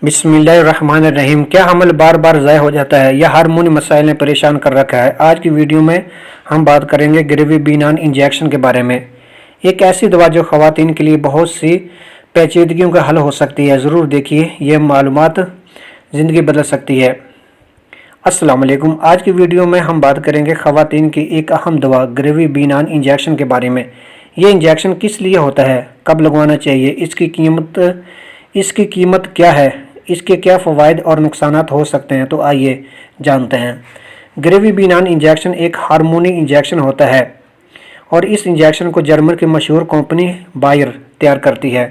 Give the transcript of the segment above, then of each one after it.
بسم اللہ الرحمن الرحیم۔ کیا حمل بار بار ضائع ہو جاتا ہے یا ہارمونی مسائل نے پریشان کر رکھا ہے؟ آج کی ویڈیو میں ہم بات کریں گے گریوی بینان انجیکشن کے بارے میں۔ ایک ایسی دوا جو خواتین کے لیے بہت سی پیچیدگیوں کا حل ہو سکتی ہے، ضرور دیکھیے، یہ معلومات زندگی بدل سکتی ہے۔ السلام علیکم۔ آج کی ویڈیو میں ہم بات کریں گے خواتین کی ایک اہم دوا گریوی بینان انجیکشن کے بارے میں۔ یہ انجیکشن کس لیے ہوتا ہے، کب لگوانا چاہیے، اس کی قیمت کیا ہے، اس کے کیا فوائد اور نقصانات ہو سکتے ہیں، تو آئیے جانتے ہیں۔ گریوی بینان انجیکشن ایک ہارمونی انجیکشن ہوتا ہے اور اس انجیکشن کو جرمن کی مشہور کمپنی بائر تیار کرتی ہے۔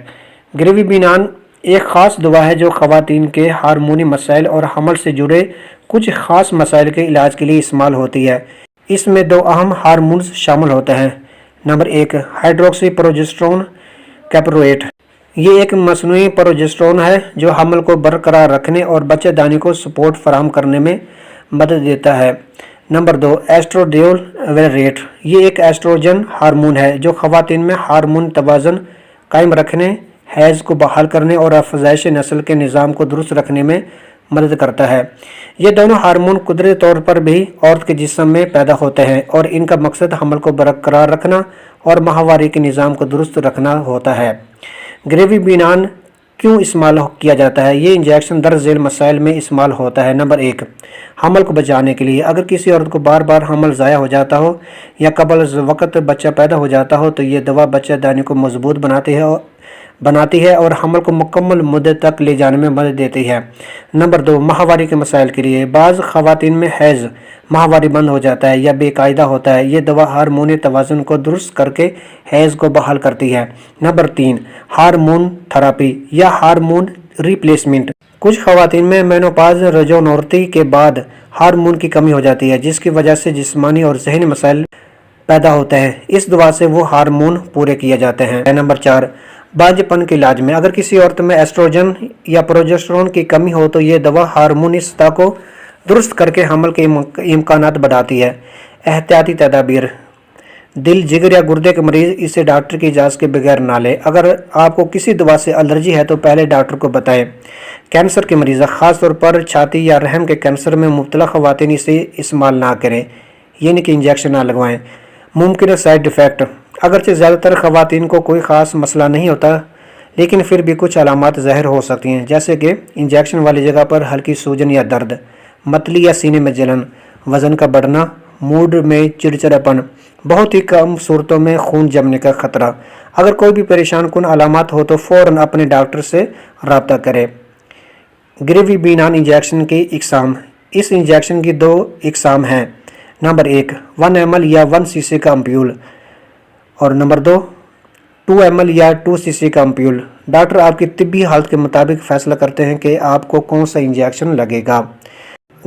گریوی بینان ایک خاص دوا ہے جو خواتین کے ہارمونی مسائل اور حمل سے جڑے کچھ خاص مسائل کے علاج کے لیے استعمال ہوتی ہے۔ اس میں دو اہم ہارمونز شامل ہوتے ہیں۔ Number 1، hydroxyprogesterone caproate. یہ ایک مصنوعی پروجسٹرون ہے جو حمل کو برقرار رکھنے اور بچہ دانی کو سپورٹ فراہم کرنے میں مدد دیتا ہے۔ نمبر 2، ایسٹروڈیول ویلریٹ۔ یہ ایک ایسٹروجن ہارمون ہے جو خواتین میں ہارمون توازن قائم رکھنے، حیض کو بحال کرنے اور افزائش نسل کے نظام کو درست رکھنے میں مدد کرتا ہے۔ یہ دونوں ہارمون قدرتی طور پر بھی عورت کے جسم میں پیدا ہوتے ہیں اور ان کا مقصد حمل کو برقرار رکھنا اور ماہواری کے نظام کو درست رکھنا ہوتا ہے۔ گریوی بینان کیوں استعمال کیا جاتا ہے؟ یہ انجیکشن درج ذیل مسائل میں استعمال ہوتا ہے۔ نمبر 1، حمل کو بچانے کے لیے۔ اگر کسی عورت کو بار بار حمل ضائع ہو جاتا ہو یا قبل از وقت بچہ پیدا ہو جاتا ہو تو یہ دوا بچہ دانی کو مضبوط بناتی ہے اور حمل کو مکمل مدت تک لے جانے میں مدد دیتی ہے۔ نمبر 2، ماہواری کے مسائل کے لیے۔ بعض خواتین میں حیض، ماہواری بند ہو جاتا ہے یا بے قاعدہ ہوتا ہے۔ یہ دوا ہارمونی توازن کو درست کر کے حیض کو بحال کرتی ہے۔ نمبر 3، ہارمون تھراپی یا ہارمون ریپلیسمنٹ۔ کچھ خواتین میں مینوپاز رجونورتی کے بعد ہارمون کی کمی ہو جاتی ہے جس کی وجہ سے جسمانی اور ذہنی مسائل پیدا ہوتے ہیں۔ اس دوا سے وہ ہارمون پورے کیے جاتے ہیں۔ نمبر 4، بانجھ پن کے علاج میں۔ اگر کسی عورت میں ایسٹروجن یا پروجسٹرون کی کمی ہو تو یہ دوا ہارمونی سطح کو درست کر کے حمل کے امکانات بڑھاتی ہے۔ احتیاطی تدابیر۔ دل، جگر یا گردے کے مریض اسے ڈاکٹر کی اجازت کے بغیر نہ لیں۔ اگر آپ کو کسی دوا سے الرجی ہے تو پہلے ڈاکٹر کو بتائیں۔ کینسر کے مریض، خاص طور پر چھاتی یا رحم کے کینسر میں مبتلا خواتین اسے استعمال نہ کریں، یعنی کہ انجیکشن نہ لگوائیں۔ ممکنہ سائیڈ افیکٹ۔ اگرچہ زیادہ تر خواتین کو کوئی خاص مسئلہ نہیں ہوتا لیکن پھر بھی کچھ علامات ظاہر ہو سکتی ہیں، جیسے کہ انجیکشن والی جگہ پر ہلکی سوجن یا درد، متلی یا سینے میں جلن، وزن کا بڑھنا، موڈ میں چڑچڑاپن، بہت ہی کم صورتوں میں خون جمنے کا خطرہ۔ اگر کوئی بھی پریشان کن علامات ہو تو فوراً اپنے ڈاکٹر سے رابطہ کریں۔ گریوی بینان انجیکشن کی اقسام۔ اس انجیکشن کی 2 اقسام ہیں۔ نمبر 1، 1 ml یا 1 cc کا امپیول، اور نمبر 2، 2 ml یا 2 cc کا امپیول۔ ڈاکٹر آپ کی طبی حالت کے مطابق فیصلہ کرتے ہیں کہ آپ کو کون سا انجیکشن لگے گا۔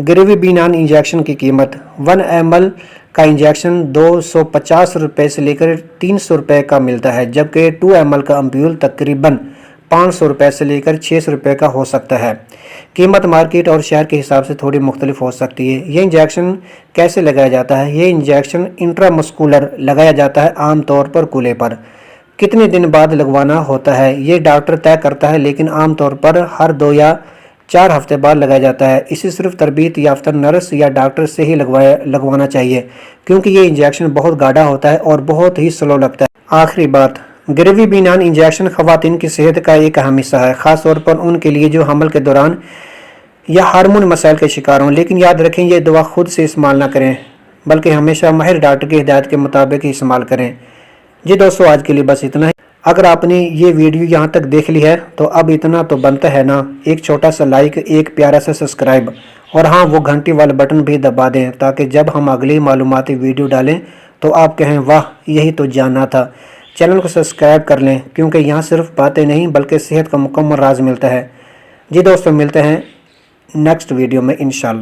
گریوی بینان انجیکشن کی قیمت۔ 1 ml کا انجیکشن 250 روپے سے لے کر 300 روپے کا ملتا ہے، جبکہ 2 ml کا امپیول تقریباً 500 روپے سے لے کر 600 روپے کا ہو سکتا ہے۔ قیمت مارکیٹ اور شہر کے حساب سے تھوڑی مختلف ہو سکتی ہے۔ یہ انجیکشن کیسے لگایا جاتا ہے؟ یہ انجیکشن انٹرامسکولر لگایا جاتا ہے، عام طور پر کولے پر۔ کتنے دن بعد لگوانا ہوتا ہے یہ ڈاکٹر طے کرتا ہے، لیکن عام طور پر ہر 2 یا 4 ہفتے بعد لگایا جاتا ہے۔ اسے صرف تربیت یافتہ نرس یا ڈاکٹر سے ہی لگوانا چاہیے کیونکہ یہ انجیکشن بہت گاڑھا ہوتا ہے اور بہت ہی سلو لگتا ہے۔ آخری بات، گریوی بینان انجیکشن خواتین کی صحت کا ایک اہم حصہ ہے، خاص طور پر ان کے لیے جو حمل کے دوران یا ہارمون مسائل کے شکار ہوں۔ لیکن یاد رکھیں، یہ دوا خود سے استعمال نہ کریں بلکہ ہمیشہ ماہر ڈاکٹر کی ہدایت کے مطابق ہی استعمال کریں۔ جی دوستو، آج کے لیے بس اتنا ہے۔ اگر آپ نے یہ ویڈیو یہاں تک دیکھ لی ہے تو اب اتنا تو بنتا ہے نا، ایک چھوٹا سا لائک، ایک پیارا سا سبسکرائب، اور ہاں وہ گھنٹی والا بٹن بھی دبا دیں تاکہ جب ہم اگلی معلوماتی ویڈیو ڈالیں تو آپ کہیں واہ یہی تو جاننا تھا۔ چینل کو سبسکرائب کر لیں کیونکہ یہاں صرف باتیں نہیں بلکہ صحت کا مکمل راز ملتا ہے۔ جی دوستو، ملتے ہیں نیکسٹ ویڈیو میں انشاءاللہ۔